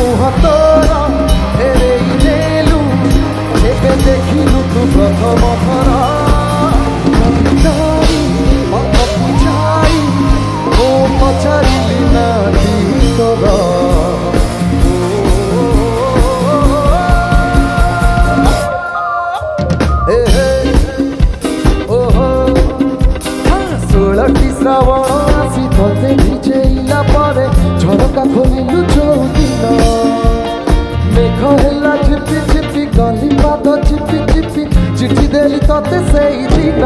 मुह तोर फेरेई देलु एबे देखिलु तू प्रथम थर मत बुझाई ओ पचारिली ना तोर श्रावण आसी ते भिजेला परे झरका खोलिलु चौदिन मेघ हेला झिपि झिपि गली पाद चिपि चिपि चिठी देली तते सेई दिन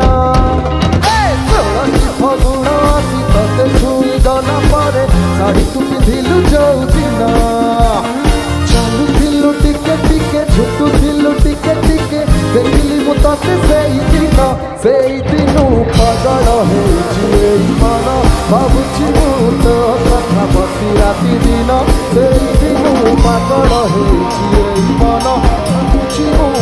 षोलठी फगुण आसी ते छुई गला परे शाढ़ी तू पिंधिलु चौदिन चालुथिलु टिके टिके झुकुथिलु टिके टिके देखिली मु तते सेई दिनु पागल हेछि मन भावुछि मु तो कथा बसी राति दिन सेई दिनु पागल हेछि मन भावुछि मु